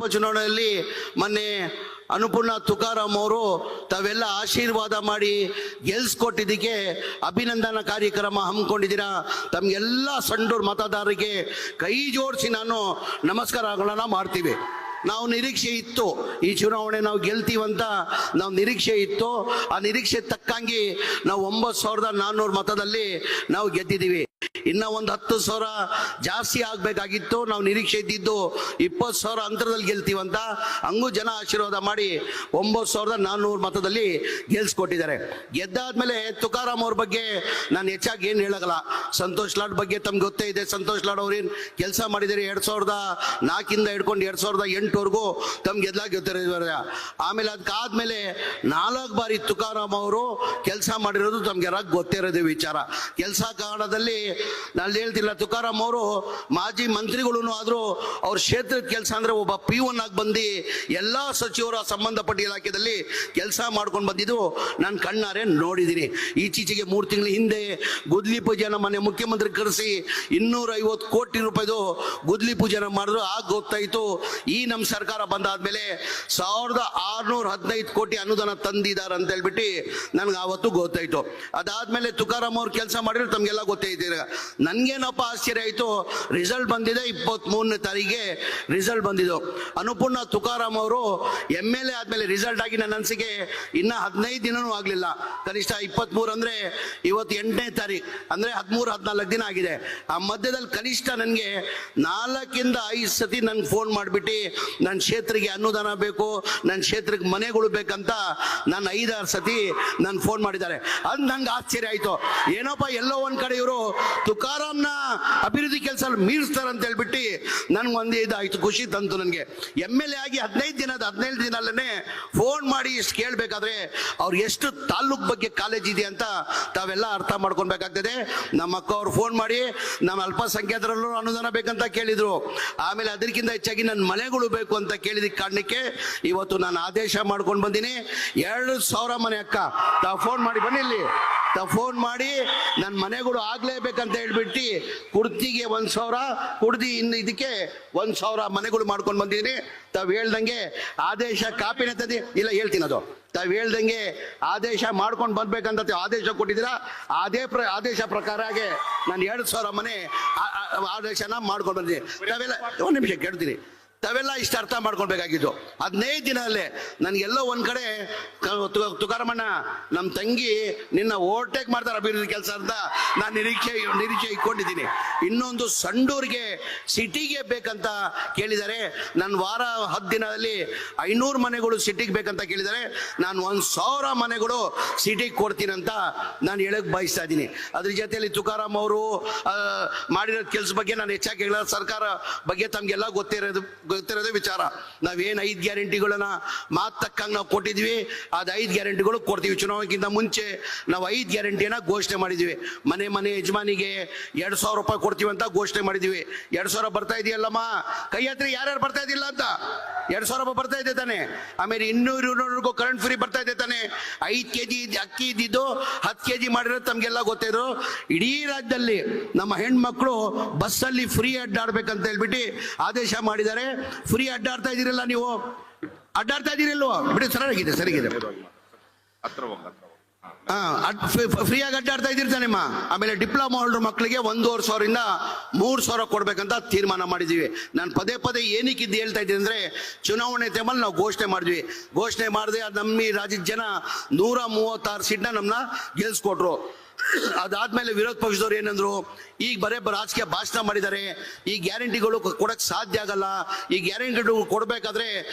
ಉಪಚುನಾವಣೆಯಲ್ಲಿ ಮೊನ್ನೆ ಅನ್ನಪೂರ್ಣ ತುಕಾರಾಮ್ ಅವರು ತಾವೆಲ್ಲ ಆಶೀರ್ವಾದ ಮಾಡಿ ಗೆಲ್ಸ್ಕೊಟ್ಟಿದ್ದಕ್ಕೆ ಅಭಿನಂದನಾ ಕಾರ್ಯಕ್ರಮ ಹಮ್ಮಿಕೊಂಡಿದ್ದೀರಾ. ತಮಗೆಲ್ಲ ಸಂಡೂರು ಮತದಾರರಿಗೆ ಕೈ ಜೋಡಿಸಿ ನಾನು ನಮಸ್ಕಾರಗಳನ್ನ ಮಾಡ್ತೀವಿ. ನಾವು ನಿರೀಕ್ಷೆ ಇತ್ತು ಈ ಚುನಾವಣೆ ನಾವು ಗೆಲ್ತೀವಂತ ನಾವು ನಿರೀಕ್ಷೆ ಇತ್ತು. ಆ ನಿರೀಕ್ಷೆ ತಕ್ಕಂಗೆ ನಾವು 9,400 ಮತದಲ್ಲಿ ನಾವು ಗೆದ್ದಿದ್ದೀವಿ. ಇನ್ನ ಒಂದು 10,000 ಜಾಸ್ತಿ ಆಗ್ಬೇಕಾಗಿತ್ತು. ನಾವು ನಿರೀಕ್ಷೆ ಇದ್ದಿದ್ದು 20,000 ಅಂತರದಲ್ಲಿ ಗೆಲ್ತೀವಂತ. ಹಂಗೂ ಜನ ಆಶೀರ್ವಾದ ಮಾಡಿ 9,400 ಮತದಲ್ಲಿ ಗೆಲ್ಸ್ಕೊಟ್ಟಿದ್ದಾರೆ. ಗೆದ್ದಾದ್ಮೇಲೆ ತುಕಾರಾಮ್ ಅವ್ರ ಬಗ್ಗೆ ನಾನು ಹೆಚ್ಚಾಗಿ ಏನು ಹೇಳಗಲ್ಲ. ಸಂತೋಷ್ ಲಾಡ್ ಬಗ್ಗೆ ತಮ್ಗೆ ಗೊತ್ತೇ ಇದೆ. ಸಂತೋಷ್ ಲಾಡ್ ಅವ್ರೇನು ಕೆಲಸ ಮಾಡಿದ್ದಾರೆ 2004 ಹಿಡ್ಕೊಂಡು 2008ವರೆಗೂ ತಮ್ಗೆ ಗೆದ್ದಿದ್ದಾರೆ. ಆಮೇಲೆ ಅದಕ್ಕಾದ್ಮೇಲೆ 4 ಬಾರಿ ತುಕಾರಾಮ್ ಅವರು ಕೆಲಸ ಮಾಡಿರೋದು ತಮ್ಗೆ ಗೊತ್ತೇ ಇರೋದು ವಿಚಾರ. ಕೆಲಸ ಕಾರಣದಲ್ಲಿ ನಾನು ಹೇಳ್ತಿಲ್ಲ. ತುಕಾರಾಮ್ ಅವರು ಮಾಜಿ ಮಂತ್ರಿಗಳು ಆದ್ರೂ ಅವ್ರ ಕ್ಷೇತ್ರದ ಕೆಲಸ ಅಂದ್ರೆ ಒಬ್ಬ P1 ಆಗಿ ಬಂದು ಎಲ್ಲಾ ಸಚಿವರ ಸಂಬಂಧಪಟ್ಟ ಇಲಾಖೆಯಲ್ಲಿ ಕೆಲಸ ಮಾಡ್ಕೊಂಡು ಬಂದಿದ್ದು ನಾನು ಕಣ್ಣಾರೆ ನೋಡಿದ್ದೀನಿ. ಈಚೀಚೆಗೆ 3 ತಿಂಗಳ ಹಿಂದೆ ಗುದ್ಲಿ ಪೂಜೆನ ಮನೆ ಮುಖ್ಯಮಂತ್ರಿ ಕರೆಸಿ 250 ಕೋಟಿ ರೂಪಾಯಿದು ಗುದ್ಲಿ ಪೂಜೆನ ಮಾಡಿದ್ರು. ಆಗ ಗೊತ್ತಾಯ್ತು ಈ ನಮ್ಮ ಸರ್ಕಾರ ಬಂದಾದ್ಮೇಲೆ 1,615 ಕೋಟಿ ಅನುದಾನ ತಂದಿದ್ದಾರೆ ಅಂತ ಹೇಳ್ಬಿಟ್ಟು ನನ್ಗೆ ಆವತ್ತು ಗೊತ್ತಾಯ್ತು. ಅದಾದ್ಮೇಲೆ ತುಕಾರಾಮ್ ಅವ್ರು ಕೆಲಸ ಮಾಡಿದ್ರೆ ತಮ್ಗೆಲ್ಲ ಗೊತ್ತೇ ಇದ್ದೀರ. ನನ್ಗೇನಪ್ಪ ಆಶ್ಚರ್ಯ ಆಯ್ತು, ರಿಸಲ್ಟ್ ಬಂದಿದೆ 23ನೇ ತಾರೀಕಿಗೆ ರಿಸಲ್ಟ್ ಬಂದಿದ್ದು. ಅನ್ನಪೂರ್ಣ ತುಕಾರಾಮ್ ಅವರು MLA ಆದ್ಮೇಲೆ ರಿಸಲ್ಟ್ ಆಗಿ ನನ್ನ ಅನಿಸಿಕೆ ಇನ್ನ 15 ದಿನನೂ ಆಗ್ಲಿಲ್ಲ. ಕನಿಷ್ಠ 23 ಅಂದ್ರೆ ಇವತ್ತು 8ನೇ ತಾರೀಕು ಅಂದ್ರೆ 13-14 ದಿನ ಆಗಿದೆ. ಆ ಮಧ್ಯದಲ್ಲಿ ಕನಿಷ್ಠ ನನಗೆ 4 5 ಸತಿ ನನ್ಗೆ ಫೋನ್ ಮಾಡಿಬಿಟ್ಟು ನನ್ನ ಕ್ಷೇತ್ರಕ್ಕೆ ಅನುದಾನ ಬೇಕು, ನನ್ನ ಕ್ಷೇತ್ರಕ್ಕೆ ಮನೆಗಳು ಬೇಕಂತ ನಾನು 5-6 ಸತಿ ನಾನು ಫೋನ್ ಮಾಡಿದ್ದಾರೆ. ಅದು ನಂಗೆ ಆಶ್ಚರ್ಯ ಆಯ್ತು. ಏನಪ್ಪ ಎಲ್ಲೋ ಒಂದ್ ಕಡೆ ಇವರು ತುಕಾರಾಮ್ನ ಅಭಿವೃದ್ಧಿ ಕೆಲಸ ಮೀರಿಸ್ತಾರೆ ಅಂತ ಹೇಳ್ಬಿಟ್ಟು ನನ್ಗೆ ಒಂದೇ ಇದಾಯ್ತು, ಖುಷಿ ತಂತು ನನಗೆ. MLA ಆಗಿ 15 ದಿನಲ್ಲೇ ಫೋನ್ ಮಾಡಿ ಇಷ್ಟು ಕೇಳಬೇಕಾದ್ರೆ ಅವ್ರು ಎಷ್ಟು ತಾಲೂಕ್ ಬಗ್ಗೆ ಕಾಲೇಜ್ ಇದೆ ಅಂತ ತಾವೆಲ್ಲ ಅರ್ಥ ಮಾಡ್ಕೊಳ್ಬೇಕಾಗ್ತದೆ. ನಮ್ಮ ಅಕ್ಕ ಅವ್ರು ಫೋನ್ ಮಾಡಿ ನಮ್ಮ ಅಲ್ಪಸಂಖ್ಯಾತರಲ್ಲೂ ಅನುದಾನ ಬೇಕಂತ ಕೇಳಿದ್ರು. ಆಮೇಲೆ ಅದಕ್ಕಿಂತ ಹೆಚ್ಚಾಗಿ ನನ್ನ ಮನೆಗಳು ಬೇಕು ಅಂತ ಕೇಳಿದ ಕಾರಣಕ್ಕೆ ಇವತ್ತು ನಾನು ಆದೇಶ ಮಾಡ್ಕೊಂಡು ಬಂದೀನಿ. 2,000 ಮನೆ ಅಕ್ಕ ತಾವು ಫೋನ್ ಮಾಡಿ ಬನ್ನಿ ಇಲ್ಲಿ, ತಾವು ಫೋನ್ ಮಾಡಿ ನನ್ನ ಮನೆಗಳು ಆಗ್ಲೇಬೇಕಂತ ಹೇಳ್ಬಿಟ್ಟು ಕುರ್ತಿಗೆ 1,000 ಕುಡ್ದಿ ಇನ್ನು ಇದಕ್ಕೆ 1,000 ಮನೆಗಳು ಮಾಡ್ಕೊಂಡು ಬಂದಿದ್ದೀನಿ. ತಾವು ಹೇಳ್ದಂಗೆ ಆದೇಶ ಕಾಪಿನ ತಂದಿ ಇಲ್ಲ ಹೇಳ್ತೀನಿ. ಅದು ತಾವು ಹೇಳ್ದಂಗೆ ಆದೇಶ ಮಾಡ್ಕೊಂಡು ಬರ್ಬೇಕಂತ ಆದೇಶ ಕೊಟ್ಟಿದ್ದೀರಾ. ಆದೇಶ ಪ್ರಕಾರ ನಾನು 2,000 ಮನೆ ಆದೇಶನ ಮಾಡ್ಕೊಂಡು ಬಂದಿದ್ದೀನಿ. ತಾವೆಲ್ಲ 1 ನಿಮಿಷ ಕೇಳ್ತೀನಿ. ತಾವೆಲ್ಲ ಇಷ್ಟು ಅರ್ಥ ಮಾಡ್ಕೊಳ್ಬೇಕಾಗಿದ್ದು 15 ದಿನದಲ್ಲೇ ನನಗೆಲ್ಲೋ ಒಂದ್ ಕಡೆ ತುಕಾರಾಮಣ್ಣ ನಮ್ಮ ತಂಗಿ ನಿನ್ನ ಓವರ್ಟೇಕ್ ಮಾಡ್ತಾರೆ ಅಭಿವೃದ್ಧಿ ಕೆಲಸ ಅಂತ ನಾನು ನಿರೀಕ್ಷೆ ಇಟ್ಕೊಂಡಿದ್ದೀನಿ. ಇನ್ನೊಂದು ಸಂಡೂರಿಗೆ ಸಿಟಿಗೆ ಬೇಕಂತ ಕೇಳಿದ್ದಾರೆ. ನನ್ನ ವಾರ 10 ದಿನದಲ್ಲಿ 500 ಮನೆಗಳು ಸಿಟಿಗೆ ಬೇಕಂತ ಕೇಳಿದ್ದಾರೆ. ನಾನು 1,000 ಮನೆಗಳು ಸಿಟಿಗೆ ಕೊಡ್ತೀನಿ ಅಂತ ನಾನು ಹೇಳಕ್ ಬಯಸ್ತಾ ಇದ್ದೀನಿ. ಅದ್ರ ಜೊತೆಯಲ್ಲಿ ತುಕಾರಾಮ್ ಅವರು ಮಾಡಿರೋ ಕೆಲಸ ಬಗ್ಗೆ ನಾನು ಹೆಚ್ಚಾಗಿ ಹೇಳೋ ಸರ್ಕಾರ ಬಗ್ಗೆ ತಮ್ಗೆಲ್ಲ ಗೊತ್ತಿರೋದೇ ವಿಚಾರ. ನಾವೇನ್ 5 ಗ್ಯಾರಂಟಿಗಳನ್ನ ಮಾತಕ್ಕಂಗೆ ನಾವು ಕೊಟ್ಟಿದ್ವಿ, ಅದು 5 ಗ್ಯಾರಂಟಿಗಳು ಕೊಡ್ತೀವಿ. ಚುನಾವಣೆಗಿಂತ ಮುಂಚೆ ನಾವು 5 ಗ್ಯಾರಂಟಿಯನ್ನ ಘೋಷಣೆ ಮಾಡಿದ್ವಿ. ಮನೆ ಯಜಮಾನಿಗೆ 2,000 ರೂಪಾಯಿ ಕೊಡ್ತೀವಿ ಅಂತ ಘೋಷಣೆ ಮಾಡಿದ್ವಿ. 2,000 ಬರ್ತಾ ಇದೆಯಲ್ಲಮ್ಮ, ಕೈ ಹತ್ರ ಯಾರ್ಯಾರು ಬರ್ತಾ ಇದಿಲ್ಲ ಅಂತ 2,000 ರೂಪಾಯಿ ಬರ್ತಾ ಇದೆ ತಾನೆ. ಆಮೇಲೆ 200 ಕರೆಂಟ್ ಫ್ರೀ ಬರ್ತಾ ಇದೆ ತಾನೆ. 5 kg ಅಕ್ಕಿ ಇದ್ದಿದ್ದು 10 kg ಮಾಡಿರೋದು ತಮ್ಗೆಲ್ಲ ಗೊತ್ತಿದ್ರು. ಇಡೀ ರಾಜ್ಯದಲ್ಲಿ ನಮ್ಮ ಹೆಣ್ಮಕ್ಳು ಬಸ್ಸಲ್ಲಿ ಫ್ರೀ ಅಡ್ಡಾಡ್ಬೇಕಂತ ಹೇಳ್ಬಿಟ್ಟು ಆದೇಶ ಮಾಡಿದ್ದಾರೆ. ಫ್ರೀ ಅಡ್ಡಾಡ್ತಾ ಇದೀರಲ್ಲ, ನೀವು ಅಡ್ಡಾಡ್ತಾ ಇದೀರಲ್ವ? ಬಿಡಿ, ಸರಿಯಾಗಿದೆ. ಫ್ರೀಯಾಗಿ ಅಡ್ಡಾಡ್ತಾ ಇದ್ದಿರ್ತಾನೆಮ್ಮ. ಆಮೇಲೆ ಡಿಪ್ಲೊಮಾ ಹೋಲ್ಡರ್ ಮಕ್ಕಳಿಗೆ 1,500 ಇಂದ 3,000 ಕೊಡ್ಬೇಕಂತ ತೀರ್ಮಾನ ಮಾಡಿದೀವಿ. ನಾನು ಪದೇ ಏನಕ್ಕಿದ್ದು ಹೇಳ್ತಾ ಇದ್ದೀನಿ ಅಂದ್ರೆ, ಚುನಾವಣೆ ಟೈಮಲ್ಲಿ ನಾವು ಘೋಷಣೆ ಮಾಡಿದ್ವಿ. ನಮ್ಮ ರಾಜ್ಯದ ಜನ 136 ಸೀಟ್ನ ನಮ್ಮನ್ನ ಗೆಲ್ಸ್ಕೊಟ್ರು. ಅದಾದ್ಮೇಲೆ ವಿರೋಧ ಪಕ್ಷದವ್ರು ಏನಂದ್ರು, ಈಗ ಬರೇ ರಾಜಕೀಯ ಭಾಷಣ ಮಾಡಿದ್ದಾರೆ, ಈ ಗ್ಯಾರಂಟಿಗಳು ಕೊಡಕ್ ಸಾಧ್ಯ ಆಗಲ್ಲ, ಈ ಗ್ಯಾರಂಟಿಗಳು ಕೊಡ್ಬೇಕಾದ್ರೆ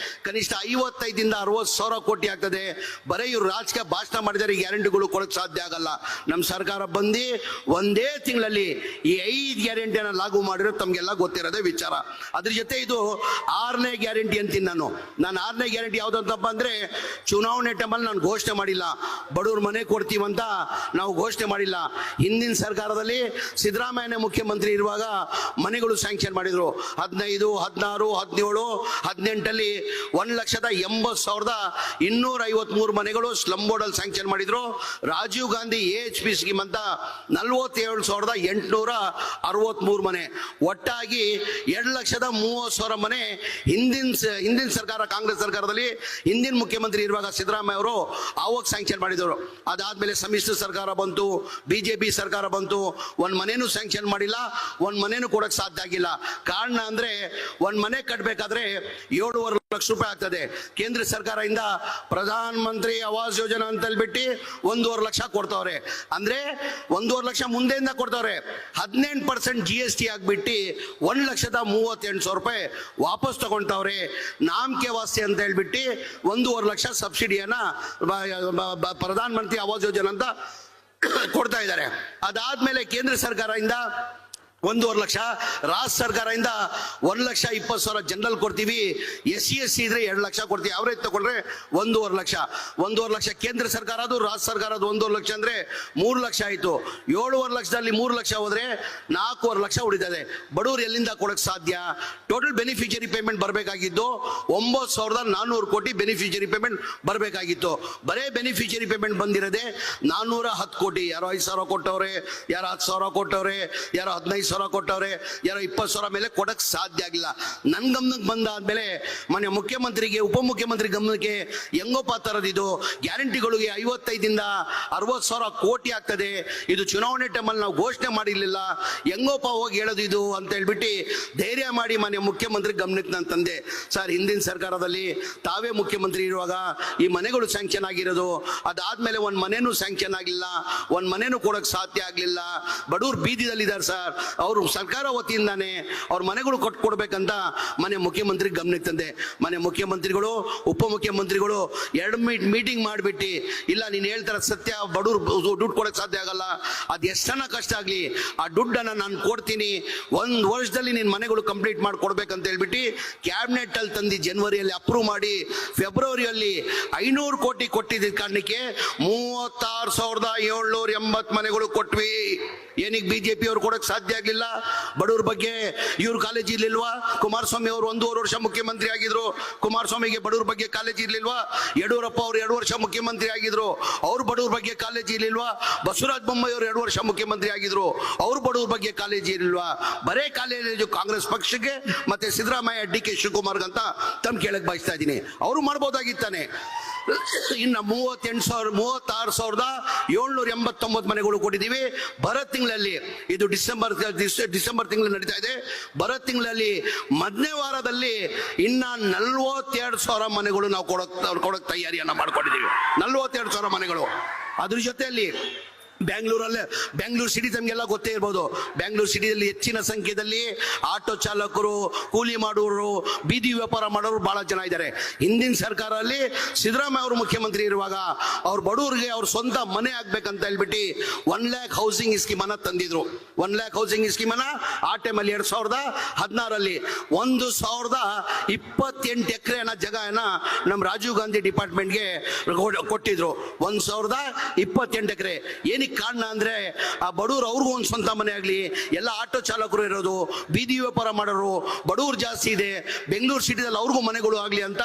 ಕನಿಷ್ಠ 55 ಇಂದ 60,000 ಕೋಟಿ ಆಗ್ತದೆ, ಬರೀ ಇವ್ರು ರಾಜಕೀಯ ಭಾಷಣ ಮಾಡಿದ್ದಾರೆ, ಈ ಗ್ಯಾರಂಟಿಗಳು ಕೊಡಕ್ ಸಾಧ್ಯ ಆಗಲ್ಲ. ನಮ್ಮ ಸರ್ಕಾರ ಬಂದು 1 ತಿಂಗಳಲ್ಲಿ ಈ 5 ಗ್ಯಾರಂಟಿಯನ್ನ ಲಾಗು ಮಾಡಿರೋ ತಮ್ಗೆಲ್ಲ ಗೊತ್ತಿರೋದೇ ವಿಚಾರ. ಅದ್ರ ಜೊತೆ ಇದು 6ನೇ ಗ್ಯಾರಂಟಿ ಅಂತೀನಿ ನಾನು. 6ನೇ ಗ್ಯಾರಂಟಿ ಯಾವ್ದಂತಪ್ಪ ಅಂದ್ರೆ, ಚುನಾವಣೆ ಟೈಮಲ್ಲಿ ನಾನು ಘೋಷಣೆ ಮಾಡಿಲ್ಲ, ಬಡವ್ರ ಮನೆ ಕೊಡ್ತೀವಂತ ನಾವು ಘೋಷಣೆ ಮಾಡಿ ಮಾಡಿಲ್ಲ. ಹಿಂದಿನ ಸರ್ಕಾರದಲ್ಲಿ ಸಿದ್ದರಾಮಯ್ಯನೇ ಮುಖ್ಯಮಂತ್ರಿ ಇರುವಾಗ ಮನೆಗಳು ಸ್ಯಾಂಕ್ಷನ್ ಮಾಡಿದ್ರು. 15, 16, 17, 18 1,80,253 ಮನೆಗಳು ಸ್ಲಮ್ ಬೋರ್ಡ್ ಅಲ್ಲಿ ಸ್ಯಾಂಕ್ಷನ್ ಮಾಡಿದ್ರು. ರಾಜೀವ್ ಗಾಂಧಿ AHP ಸ್ಕೀಮ್ ಅಂತ 47,863 ಮನೆ, ಒಟ್ಟಾಗಿ 2,30,000 ಮನೆ ಹಿಂದಿನ ಸರ್ಕಾರ, ಕಾಂಗ್ರೆಸ್ ಸರ್ಕಾರದಲ್ಲಿ ಹಿಂದಿನ ಮುಖ್ಯಮಂತ್ರಿ ಇರುವಾಗ ಸಿದ್ದರಾಮಯ್ಯ ಅವರು ಆವಾಗ ಸ್ಯಾಂಕ್ಷನ್ ಮಾಡಿದರು. ಅದಾದ್ಮೇಲೆ ಸಮ್ಮಿಶ್ರ ಸರ್ಕಾರ ಬಂತು, ಬಿಜೆಪಿ ಸರ್ಕಾರ ಬಂತು, ಒಂದ್ ಮನೇನು ಸ್ಯಾಂಕ್ಷನ್ ಮಾಡಿಲ್ಲ, ಒಂದ್ ಮನೇನು ಕೊಡಕ್ ಸಾಧ್ಯ ಆಗಿಲ್ಲ. ಕಾರಣ ಅಂದ್ರೆ ಒಂದ್ ಮನೆ ಕಟ್ಟಬೇಕಾದ್ರೆ 7.5 ಲಕ್ಷ ರೂಪಾಯಿ ಆಗ್ತದೆ. ಕೇಂದ್ರ ಸರ್ಕಾರದಿಂದ ಪ್ರಧಾನ ಮಂತ್ರಿ ಆವಾಸ್ ಯೋಜನಾ ಅಂತ ಹೇಳ್ಬಿಟ್ಟು 1.5 ಲಕ್ಷ ಕೊಡ್ತಾವ್ರೆ. ಅಂದ್ರೆ 1.5 ಲಕ್ಷ ಮುಂದೆಯಿಂದ ಕೊಡ್ತಾವ್ರೆ. 18% GST ಆಗ್ಬಿಟ್ಟು 1,38,000 ರೂಪಾಯಿ ವಾಪಸ್ ತಗೊಂತವ್ರೆ. ನಾಮಕೆ ವಾಸ್ತೆ ಅಂತ ಹೇಳ್ಬಿಟ್ಟು 1.5 ಲಕ್ಷ ಸಬ್ಸಿಡಿಯನ್ನ ಪ್ರಧಾನ ಮಂತ್ರಿ ಆವಾಸ್ ಯೋಜನಾ ಅಂತ ಕೊಡ್ತಾ ಇದ್ದಾರೆ. ಅದಾದ್ಮೇಲೆ ಕೇಂದ್ರ ಸರ್ಕಾರದಿಂದ 1.5 ಲಕ್ಷ, ರಾಜ್ಯ ಸರ್ಕಾರದಿಂದ 1,20,000 ಜನರಲ್ ಕೊಡ್ತೀವಿ. SC ಇದ್ರೆ 2 ಲಕ್ಷ ಕೊಡ್ತೀವಿ. ಅವರೇ ತಗೊಂಡ್ರೆ 1.5 ಲಕ್ಷ. 1.5 ಲಕ್ಷ ಕೇಂದ್ರ ಸರ್ಕಾರ, ಅದು ರಾಜ್ಯ ಸರ್ಕಾರದ 1.5 ಲಕ್ಷ ಅಂದ್ರೆ 3 ಲಕ್ಷ ಆಯ್ತು. 7.5 ಲಕ್ಷದಲ್ಲಿ 3 ಲಕ್ಷ ಹೋದ್ರೆ 4.5 ಲಕ್ಷ ಉಳಿತದೆ. ಬಡವರು ಎಲ್ಲಿಂದ ಕೊಡಕ್ ಸಾಧ್ಯ? ಟೋಟಲ್ ಬೆನಿಫಿಷಿಯರಿ ಪೇಮೆಂಟ್ ಬರಬೇಕಾಗಿದ್ದು 9,400 ಕೋಟಿ ಬೆನಿಫಿಷಿಯರಿ ಪೇಮೆಂಟ್ ಬರಬೇಕಾಗಿತ್ತು. ಬರೇ ಬೆನಿಫಿಷಿಯರಿ ಪೇಮೆಂಟ್ ಬಂದಿರೋದೆ 410 ಕೋಟಿ. ಯಾರೋ 5,000 ಕೊಟ್ಟವ್ರೆ, ಯಾರೋ 10,000 ಕೊಟ್ಟವ್ರೆ, ಯಾರೋ 15,000 ಕೊಟ್ಟವ್ರೆ, ಯಾರೋ 20,000 ಮೇಲೆ ಕೊಡಕ್ ಸಾಧ್ಯ ಆಗಿಲ್ಲ. ನನ್ ಗಮನಕ್ಕೆ ಬಂದಾದ್ಮೇಲೆ ಮನೆ ಮುಖ್ಯಮಂತ್ರಿಗೆ, ಉಪಮುಖ್ಯಮಂತ್ರಿ ಗಮನಕ್ಕೆ ಹೆಂಗೋಪ ತರದಿದು ಗ್ಯಾರಂಟಿಗಳಿಗೆ 55 60,000 ಕೋಟಿ ಆಗ್ತದೆ. ಇದು ಚುನಾವಣೆ ಟೈಮಲ್ಲಿ ನಾವು ಘೋಷಣೆ ಮಾಡಿರ್ಲಿಲ್ಲ, ಹೆಂಗೋಪ ಹೋಗಿ ಹೇಳೋದು ಇದು ಅಂತ ಹೇಳ್ಬಿಟ್ಟು ಧೈರ್ಯ ಮಾಡಿ ಮನೆ ಮುಖ್ಯಮಂತ್ರಿ ಗಮನಕ್ಕೆ ನಾನು ತಂದೆ. ಸರ್, ಹಿಂದಿನ ಸರ್ಕಾರದಲ್ಲಿ ತಾವೇ ಮುಖ್ಯಮಂತ್ರಿ ಇರುವಾಗ ಈ ಮನೆಗಳು ಸ್ಯಾಂಕ್ಷನ್ ಆಗಿರೋದು, ಅದಾದ್ಮೇಲೆ ಒಂದ್ ಮನೇನು ಸ್ಯಾಂಕ್ಷನ್ ಆಗಿಲ್ಲ, ಒಂದ್ ಮನೇನು ಕೊಡಕ್ ಸಾಧ್ಯ ಆಗ್ಲಿಲ್ಲ. ಬಡವ್ರು ಬೀದಿದಲ್ಲಿದ್ದಾರೆ ಸರ್. ಅವರು ಸರ್ಕಾರ ವತಿಯಿಂದಾನೆ ಅವ್ರ ಮನೆಗಳು ಕೊಡ್ಬೇಕಂತ ಮನೆ ಮುಖ್ಯಮಂತ್ರಿ ಗಮನಕ್ಕೆ ತಂದೆ. ಮನೆ ಮುಖ್ಯಮಂತ್ರಿಗಳು, ಉಪಮುಖ್ಯಮಂತ್ರಿಗಳು 2 ಮೀಟಿಂಗ್ ಮಾಡಿಬಿಟ್ಟು, ಇಲ್ಲ ನೀನ್ ಹೇಳ್ತಾರ ಸತ್ಯ, ಬಡವ್ರು ದುಡ್ಡು ಕೊಡಕ್ ಸಾಧ್ಯ ಆಗಲ್ಲ, ಅದ್ ಎಷ್ಟನ್ನ ಕಷ್ಟ ಆಗ್ಲಿ ಆ ದುಡ್ಡನ್ನ ನಾನು ಕೊಡ್ತೀನಿ, 1 ವರ್ಷದಲ್ಲಿ ನಿನ್ ಮನೆಗಳು ಕಂಪ್ಲೀಟ್ ಮಾಡಿ ಕೊಡ್ಬೇಕಂತ ಹೇಳ್ಬಿಟ್ಟು ಕ್ಯಾಬಿನೆಟ್ ಅಲ್ಲಿ ತಂದು ಜನವರಿಯಲ್ಲಿ ಅಪ್ರೂವ್ ಮಾಡಿ ಫೆಬ್ರವರಿಯಲ್ಲಿ 500 ಕೋಟಿ ಕೊಟ್ಟಿದ್ದ ಕಾರಣಕ್ಕೆ 36,780 ಮನೆಗಳು ಕೊಟ್ವಿ. ಏನಕ್ಕೆ ಬಿಜೆಪಿ ಅವ್ರು ಕೊಡಕ್ ಸಾಧ್ಯ ಆಗ್ಲಿಲ್ಲ? ಬಡವ್ರ ಬಗ್ಗೆ ಇವ್ರ ಕಾಲೇಜ್ ಇರ್ಲಿಲ್ವಾ? ಕುಮಾರಸ್ವಾಮಿ ಅವರು 1.5 ವರ್ಷ ಮುಖ್ಯಮಂತ್ರಿ ಆಗಿದ್ರು, ಕುಮಾರಸ್ವಾಮಿಗೆ ಬಡವ್ರ ಬಗ್ಗೆ ಕಾಲೇಜ್ ಇರ್ಲಿಲ್ವಾ? ಯಡಿಯೂರಪ್ಪ ಅವರು 2 ವರ್ಷ ಮುಖ್ಯಮಂತ್ರಿ ಆಗಿದ್ರು, ಅವ್ರ ಬಡವ್ರ ಬಗ್ಗೆ ಕಾಲೇಜ್ ಇರ್ಲಿಲ್ವಾ? ಬಸವರಾಜ ಬೊಮ್ಮಾಯಿ ಅವರು 2 ವರ್ಷ ಮುಖ್ಯಮಂತ್ರಿ ಆಗಿದ್ರು, ಅವ್ರ ಬಡವ್ರ ಬಗ್ಗೆ ಕಾಲೇಜ್ ಇರ್ಲಿಲ್ವಾ? ಬರೇ ಕಾಲೇಜು ಕಾಂಗ್ರೆಸ್ ಪಕ್ಷಕ್ಕೆ ಮತ್ತೆ ಸಿದ್ದರಾಮಯ್ಯ, DK ಶಿವಕುಮಾರ್ ಅಂತ ತಮ್ಮ ಕೇಳಕ್ ಬಯಸ್ತಾ ಇದ್ದೀನಿ. ಅವರು ಮಾಡ್ಬೋದಾಗಿತ್ತಾನೆ. ಇನ್ನ 36,789 ಮನೆಗಳು ಕೊಟ್ಟಿದ್ದೀವಿ. ಬರೋ ತಿಂಗಳಲ್ಲಿ, ಇದು ಡಿಸೆಂಬರ್ ತಿಂಗಳು ನಡೀತಾ ಇದೆ, ಬರೋ ತಿಂಗಳಲ್ಲಿ ಮೊದಲನೇ ವಾರದಲ್ಲಿ ಇನ್ನ 42,000 ಮನೆಗಳು ನಾವು ಕೊಡಕ್ ತಯಾರಿಯನ್ನ ಮಾಡ್ಕೊಂಡಿದ್ದೀವಿ. 42,000 ಮನೆಗಳು. ಅದ್ರ ಜೊತೆಯಲ್ಲಿ ಬ್ಯಾಂಗ್ಳೂರ್ ಸಿಟಿ ತಮಗೆಲ್ಲ ಗೊತ್ತೇ ಇರ್ಬೋದು. ಬ್ಯಾಂಗ್ಳೂರ್ ಸಿಟಿಯಲ್ಲಿ ಹೆಚ್ಚಿನ ಸಂಖ್ಯೆಯಲ್ಲಿ ಆಟೋ ಚಾಲಕರು, ಕೂಲಿ ಮಾಡೋರು, ಬೀದಿ ವ್ಯಾಪಾರ ಮಾಡೋರು ಬಹಳ ಜನ ಇದ್ದಾರೆ. ಹಿಂದಿನ ಸರ್ಕಾರದಲ್ಲಿ ಸಿದ್ದರಾಮಯ್ಯ ಅವರು ಮುಖ್ಯಮಂತ್ರಿ ಇರುವಾಗ ಅವ್ರ ಬಡವರಿಗೆ ಅವ್ರ ಸ್ವಂತ ಮನೆ ಆಗ್ಬೇಕಂತ ಹೇಳ್ಬಿಟ್ಟು 1 lakh ಹೌಸಿಂಗ್ ಸ್ಕೀಮ್ ಅನ್ನ ತಂದಿದ್ರು. 1 lakh ಹೌಸಿಂಗ್ ಸ್ಕೀಮ್ ಅನ್ನ ಆ ಟೈಮಲ್ಲಿ 2016ರಲ್ಲಿ 1,028 ಎಕರೆನ ಜಾಗನ ನಮ್ಮ ರಾಜೀವ್ ಗಾಂಧಿ ಡಿಪಾರ್ಟ್ಮೆಂಟ್ಗೆ ಕೊಟ್ಟಿದ್ರು. 1,028 ಎಕರೆ. ಏನಕ್ಕೆ ಕಾರಣ ಅಂದ್ರೆ ಆ ಬಡವರು ಅವ್ರಿಗೂ ಒಂದು ಸ್ವಂತ ಮನೆ ಆಗ್ಲಿ, ಎಲ್ಲ ಆಟೋ ಚಾಲಕರು ಇರೋದು, ಬೀದಿ ವ್ಯಾಪಾರ ಮಾಡೋರು, ಬಡವರು ಜಾಸ್ತಿ ಇದೆ, ಬೆಂಗಳೂರು ಸಿಟಿದಲ್ಲಿ ಅವ್ರಿಗೂ ಮನೆಗಳು ಆಗ್ಲಿ ಅಂತ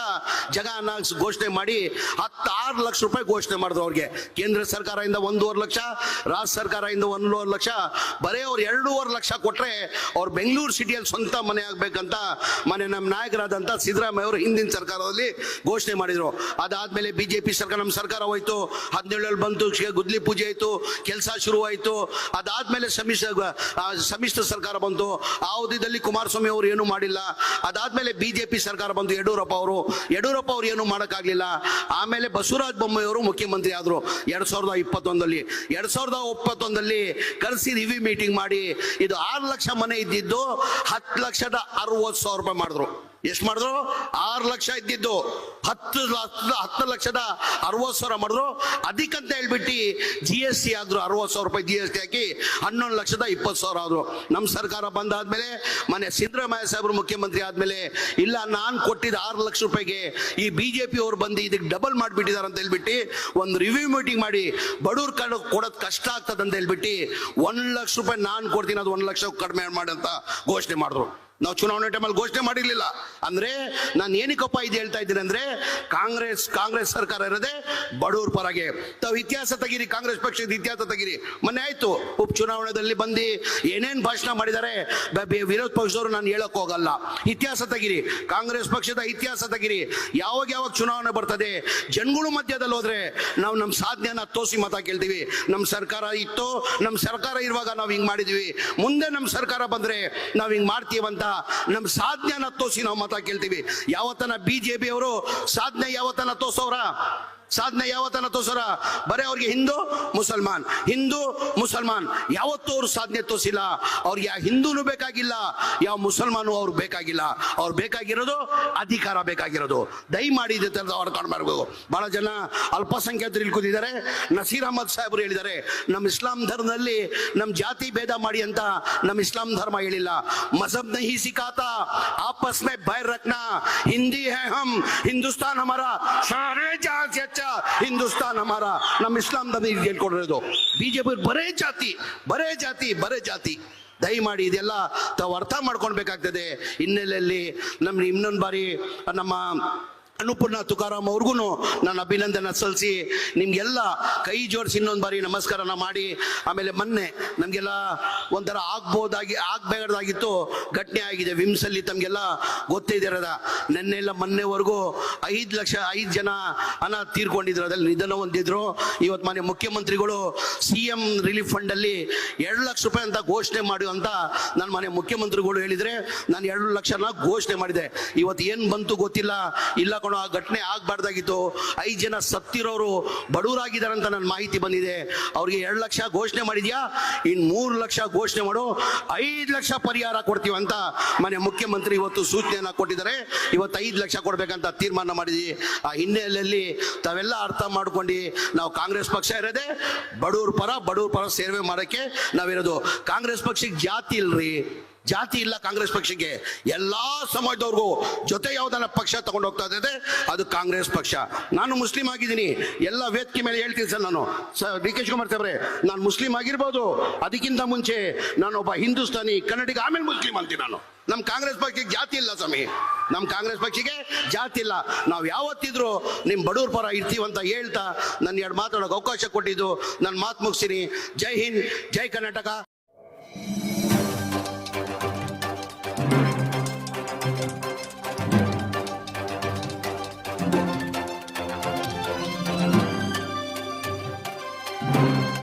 ಜಾಗನ ಘೋಷಣೆ ಮಾಡಿ 16 ಲಕ್ಷ ರೂಪಾಯಿ ಘೋಷಣೆ ಮಾಡಿದ್ರು ಅವ್ರಿಗೆ. ಕೇಂದ್ರ ಸರ್ಕಾರದಿಂದ 1.5 ಲಕ್ಷ, ರಾಜ್ಯ ಸರ್ಕಾರದಿಂದ 1.5 ಲಕ್ಷ, ಬರೇ ಅವ್ರು 2.5 ಲಕ್ಷ ಕೊಟ್ರೆ ಅವ್ರು ಬೆಂಗಳೂರು ಸಿಟಿಯಲ್ಲಿ ಸ್ವಂತ ಮನೆ ಆಗ್ಬೇಕಂತ ನಮ್ಮ ನಾಯಕರಾದಂತ ಸಿದ್ದರಾಮಯ್ಯ ಅವರು ಹಿಂದಿನ ಸರ್ಕಾರದಲ್ಲಿ ಘೋಷಣೆ ಮಾಡಿದ್ರು. ಅದಾದ್ಮೇಲೆ ಬಿಜೆಪಿ ಸರ್ಕಾರ, ನಮ್ಮ ಸರ್ಕಾರ ಹೋಯ್ತು, 17 ಬಂತು, ಗುದ್ಲಿ ಪೂಜೆ ಆಯ್ತು, ಕೆಲಸ ಶುರುವಾಯಿತು. ಅದಾದ್ಮೇಲೆ ಸಮ್ಮಿಶ್ರ ಸರ್ಕಾರ ಬಂತು. ಆ ಅವಧಿಯಲ್ಲಿ ಕುಮಾರಸ್ವಾಮಿ ಅವರು ಏನು ಮಾಡಿಲ್ಲ. ಅದಾದ್ಮೇಲೆ ಬಿಜೆಪಿ ಸರ್ಕಾರ ಬಂತು, ಯಡಿಯೂರಪ್ಪ ಅವರು ಏನು ಮಾಡಕ್ಕಾಗ್ಲಿಲ್ಲ. ಆಮೇಲೆ ಬಸವರಾಜ ಬೊಮ್ಮಾಯಿ ಅವರು ಮುಖ್ಯಮಂತ್ರಿ ಆದ್ರು 2021ರಲ್ಲಿ. 2021ರಲ್ಲಿ ಕರೆಸಿ ರಿವ್ಯೂ ಮೀಟಿಂಗ್ ಮಾಡಿ ಇದು 6 ಲಕ್ಷ ಮನೆ ಇದ್ದಿದ್ದು 10,60,60,000 ರೂಪಾಯಿ ಮಾಡಿದ್ರು. ಎಷ್ಟು ಮಾಡಿದ್ರು? 6 ಲಕ್ಷ ಇದ್ದಿದ್ದು 10,60,60 ಮಾಡಿದ್ರು. ಅದಕ್ಕಂತ ಹೇಳ್ಬಿಟ್ಟು GST ಆದ್ರು 60,000 ರೂಪಾಯಿ GST ಹಾಕಿ 11,20,000 ಆದ್ರು. ನಮ್ಮ ಸರ್ಕಾರ ಬಂದಾದ್ಮೇಲೆ ಮನೆ ಸಿದ್ದರಾಮಯ್ಯ ಸಾಹೇಬರು ಮುಖ್ಯಮಂತ್ರಿ ಆದ್ಮೇಲೆ ಇಲ್ಲ ನಾನು ಕೊಟ್ಟಿದ್ದ 6 ಲಕ್ಷ ರೂಪಾಯಿಗೆ ಈ ಬಿಜೆಪಿ ಅವ್ರು ಬಂದು ಇದಕ್ಕೆ ಡಬಲ್ ಮಾಡಿಬಿಟ್ಟಿದ್ದಾರೆ ಅಂತ ಹೇಳ್ಬಿಟ್ಟು ಒಂದು ರಿವ್ಯೂ ಮೀಟಿಂಗ್ ಮಾಡಿ ಬಡವ್ರ ಕೊಡೋದು ಕಷ್ಟ ಆಗ್ತದೆ ಅಂತ ಹೇಳ್ಬಿಟ್ಟು 1 ಲಕ್ಷ ರೂಪಾಯಿ ನಾನು ಕೊಡ್ತೀನಿ, ಅದು 1 ಲಕ್ಷ ಕಡಿಮೆ ಮಾಡಿ ಅಂತ ಘೋಷಣೆ ಮಾಡಿದ್ರು. ನಾವು ಚುನಾವಣೆ ಟೈಮಲ್ಲಿ ಘೋಷಣೆ ಮಾಡಿರ್ಲಿಲ್ಲ. ಅಂದ್ರೆ ನಾನು ಏನಕ್ಕಪ್ಪ ಇದು ಹೇಳ್ತಾ ಇದ್ದೀನಿ ಅಂದ್ರೆ ಕಾಂಗ್ರೆಸ್ ಸರ್ಕಾರ ಇರೋದೇ ಬಡವ್ರ ಪರಗೆ. ತಾವು ಇತಿಹಾಸ ತೆಗೀರಿ, ಕಾಂಗ್ರೆಸ್ ಪಕ್ಷದ ಇತಿಹಾಸ ತೆಗೀರಿ. ಮೊನ್ನೆ ಆಯ್ತು ಉಪಚುನಾವಣೆಯಲ್ಲಿ ಬಂದು ಏನೇನ್ ಭಾಷಣ ಮಾಡಿದ್ದಾರೆ ವಿರೋಧ ಪಕ್ಷದವರು, ನಾನು ಹೇಳಕ್ ಹೋಗಲ್ಲ. ಇತಿಹಾಸ ತೆಗೀರಿ, ಕಾಂಗ್ರೆಸ್ ಪಕ್ಷದ ಇತಿಹಾಸ ತೆಗೀರಿ. ಯಾವಾಗ ಚುನಾವಣೆ ಬರ್ತದೆ ಜನಗಳು ಮಧ್ಯದಲ್ಲಿ ಹೋದ್ರೆ ನಾವು ನಮ್ಮ ಸಾಧನೆಯನ್ನ ತೋರಿಸಿ ಮತ ಕೇಳ್ತೀವಿ. ನಮ್ಮ ಸರ್ಕಾರ ಇತ್ತು, ನಮ್ಮ ಸರ್ಕಾರ ಇರುವಾಗ ನಾವು ಹಿಂಗ್ ಮಾಡಿದ್ವಿ, ಮುಂದೆ ನಮ್ಮ ಸರ್ಕಾರ ಬಂದ್ರೆ ನಾವ್ ಹಿಂಗ್ ಮಾಡ್ತೀವಂತ ನಮ್ಮ ಸಾಧನೆಯನ್ನ ತೋರಿಸಿ ನಾವು ಮತ ಕೇಳ್ತೀವಿ. ಯಾವತ್ತನ ಬಿಜೆಪಿ ಅವರು ಸಾಧನೆ ಯಾವತ್ತನ ತೋರ್ಸೋರ? ಬರೇ ಅವ್ರಿಗೆ ಹಿಂದೂ ಮುಸಲ್ಮಾನ್ ಯಾವತ್ತೂ ಅವ್ರು ಸಾಧನೆ ತೋರಿಸಿಲ್ಲ. ಅವ್ರಿಗೆ ಯಾವ ಹಿಂದೂನು ಬೇಕಾಗಿಲ್ಲ, ಯಾವ ಮುಸಲ್ಮಾನು ಅವ್ರು ಬೇಕಾಗಿಲ್ಲ. ಅವ್ರು ಬೇಕಾಗಿರೋದು ಅಧಿಕಾರ ಬೇಕಾಗಿರೋದು. ದಯಮಾಡಿ ಅವ್ರು ಕಾಣಬಾರ್ದು. ಬಹಳ ಜನ ಅಲ್ಪಸಂಖ್ಯಾತರು ಇಲ್ಲಿ ಕೂತಿದ್ದಾರೆ. ನಸೀರ್ ಅಹಮದ್ ಸಾಹೇಬರು ಹೇಳಿದ್ದಾರೆ, ನಮ್ಮ ಇಸ್ಲಾಂ ಧರ್ಮದಲ್ಲಿ ನಮ್ಮ ಜಾತಿ ಭೇದ ಮಾಡಿ ಅಂತ ನಮ್ಮ ಇಸ್ಲಾಂ ಧರ್ಮ ಹೇಳಿಲ್ಲ. ಮಜಹಬ್ ನಹಿ ಸಿಖಾತಾ ಆಪಸ್ ಮೇ ಬೈರ್ ರಖ್ನಾ, ಹಿಂದಿ ಹೈ ಹಮ್, ಹಿಂದೂಸ್ತಾನ್ ಹಮಾರಾ, ಸಾರೇ ಜಹಾನ್ ಸೆ ಅಚ್ಚಾ ಹಿಂದೂಸ್ತಾನ್ ಹಮಾರಾ. ನಮ್ಮ ಇಸ್ಲಾಂ ಧರ್ಮ ಹೇಳ್ಕೊಡಿರೋದು. ಬಿಜೆಪಿ ಬರೇ ಜಾತಿ. ದಯಮಾಡಿ ಇದೆಲ್ಲ ತಾವು ಅರ್ಥ ಮಾಡ್ಕೊಳ್ಬೇಕಾಗ್ತದೆ. ಹಿನ್ನೆಲೆಯಲ್ಲಿ ಇನ್ನೊಂದು ಬಾರಿ ನಮ್ಮ ಅನ್ನಪೂರ್ಣ ತುಕಾರಾಮ್ ಅವ್ರಿಗೂ ನಾನು ಅಭಿನಂದನೆ ಸಲ್ಲಿಸಿ ನಿಮ್ಗೆಲ್ಲ ಕೈ ಜೋಡಿಸಿ ಇನ್ನೊಂದು ಬಾರಿ ನಮಸ್ಕಾರನ ಮಾಡಿ, ಆಮೇಲೆ ಮೊನ್ನೆ ನಮಗೆಲ್ಲ ಒಂಥರ ಆಗ್ಬೇಕಾಗಿತ್ತು ಘಟನೆ ಆಗಿದೆ ವಿಮ್ಸಲ್ಲಿ. ತಮಗೆಲ್ಲ ಗೊತ್ತಿದ್ದೀರದ ನೆನ್ನೆಲ್ಲ ಮೊನ್ನೆವರೆಗೂ 5 ಜನ ತೀರ್ಕೊಂಡಿದ್ರು, ಅದ್ರಲ್ಲಿ ನಿಧನ ಹೊಂದಿದ್ರು. ಇವತ್ತು ಮನೆ ಮುಖ್ಯಮಂತ್ರಿಗಳು CM ರಿಲೀಫ್ ಫಂಡ್ ಅಲ್ಲಿ 2 ಲಕ್ಷ ರೂಪಾಯಿ ಅಂತ ಘೋಷಣೆ ಮಾಡಿ ಅಂತ ನನ್ನ ಮನೆ ಮುಖ್ಯಮಂತ್ರಿಗಳು ಹೇಳಿದ್ರೆ ನಾನು 2 ಲಕ್ಷನ ಘೋಷಣೆ ಮಾಡಿದೆ. ಇವತ್ತು ಏನ್ ಬಂತು ಗೊತ್ತಿಲ್ಲ. ಇಲ್ಲ ಆ ಘಟನೆ ಆಗ್ಬಾರ್ದಾಗಿತ್ತು. 5 ಜನ ಸತ್ತಿರೋರು ಬಡವರಾಗಿದ್ದಾರೆ ಅಂತ ನನ್ನ ಮಾಹಿತಿ ಬಂದಿದೆ. ಅವ್ರಿಗೆ 2 ಲಕ್ಷ ಘೋಷಣೆ ಮಾಡಿದ್ಯಾ, ಇನ್ನು 3 ಲಕ್ಷ ಘೋಷಣೆ ಮಾಡು, 5 ಲಕ್ಷ ಪರಿಹಾರ ಕೊಡ್ತೀವಿ ಅಂತ ಮನೆ ಮುಖ್ಯಮಂತ್ರಿ ಇವತ್ತು ಸೂಚನೆಯನ್ನ ಕೊಟ್ಟಿದ್ದಾರೆ. ಇವತ್ತು 5 ಲಕ್ಷ ಕೊಡ್ಬೇಕಂತ ತೀರ್ಮಾನ ಮಾಡಿದ್ವಿ. ಆ ಹಿನ್ನೆಲೆಯಲ್ಲಿ ತಾವೆಲ್ಲ ಅರ್ಥ ಮಾಡ್ಕೊಂಡು ನಾವು ಕಾಂಗ್ರೆಸ್ ಪಕ್ಷ ಇರೋದೇ ಬಡವ್ರ ಪರ ಸೇವೆ ಮಾಡಕ್ಕೆ ನಾವಿರೋದು. ಕಾಂಗ್ರೆಸ್ ಪಕ್ಷಕ್ಕೆ ಜಾತಿ ಇಲ್ಲ. ಕಾಂಗ್ರೆಸ್ ಪಕ್ಷಕ್ಕೆ ಎಲ್ಲಾ ಸಮಾಜದವ್ರಿಗೂ ಜೊತೆ ಯಾವ್ದನ್ನ ಪಕ್ಷ ತಗೊಂಡು ಹೋಗ್ತಾ ಇದೆ ಅದು ಕಾಂಗ್ರೆಸ್ ಪಕ್ಷ. ನಾನು ಮುಸ್ಲಿಂ ಆಗಿದ್ದೀನಿ, ಎಲ್ಲ ವೇದಿಕೆ ಮೇಲೆ ಹೇಳ್ತೀನಿ ಸರ್. ನಾನು DK ಶಿವಕುಮಾರ್ ಸಾಹೇಬ್ರೆ, ನಾನು ಮುಸ್ಲಿಂ ಆಗಿರ್ಬೋದು, ಅದಕ್ಕಿಂತ ಮುಂಚೆ ನಾನು ಒಬ್ಬ ಹಿಂದೂಸ್ತಾನಿ ಕನ್ನಡಿಗ, ಆಮೇಲೆ ಮುಸ್ಲಿಂ ಅಂತೀನಿ ನಾನು. ನಮ್ಮ ಕಾಂಗ್ರೆಸ್ ಪಕ್ಷಕ್ಕೆ ಜಾತಿ ಇಲ್ಲ ಸ್ವಾಮಿ, ನಮ್ಮ ಕಾಂಗ್ರೆಸ್ ಪಕ್ಷಕ್ಕೆ ಜಾತಿ ಇಲ್ಲ. ನಾವು ಯಾವತ್ತಿದ್ರು ನಿಮ್ ಬಡವ್ರ ಪರ ಇರ್ತೀವಂತ ಹೇಳ್ತಾ ನನ್ನ 2 ಮಾತಾಡೋಕೆ ಅವಕಾಶ ಕೊಟ್ಟಿದ್ದು ನನ್ನ ಮಾತು ಮುಗಿಸ್ತೀನಿ. ಜೈ ಹಿಂದ್, ಜೈ ಕರ್ನಾಟಕ.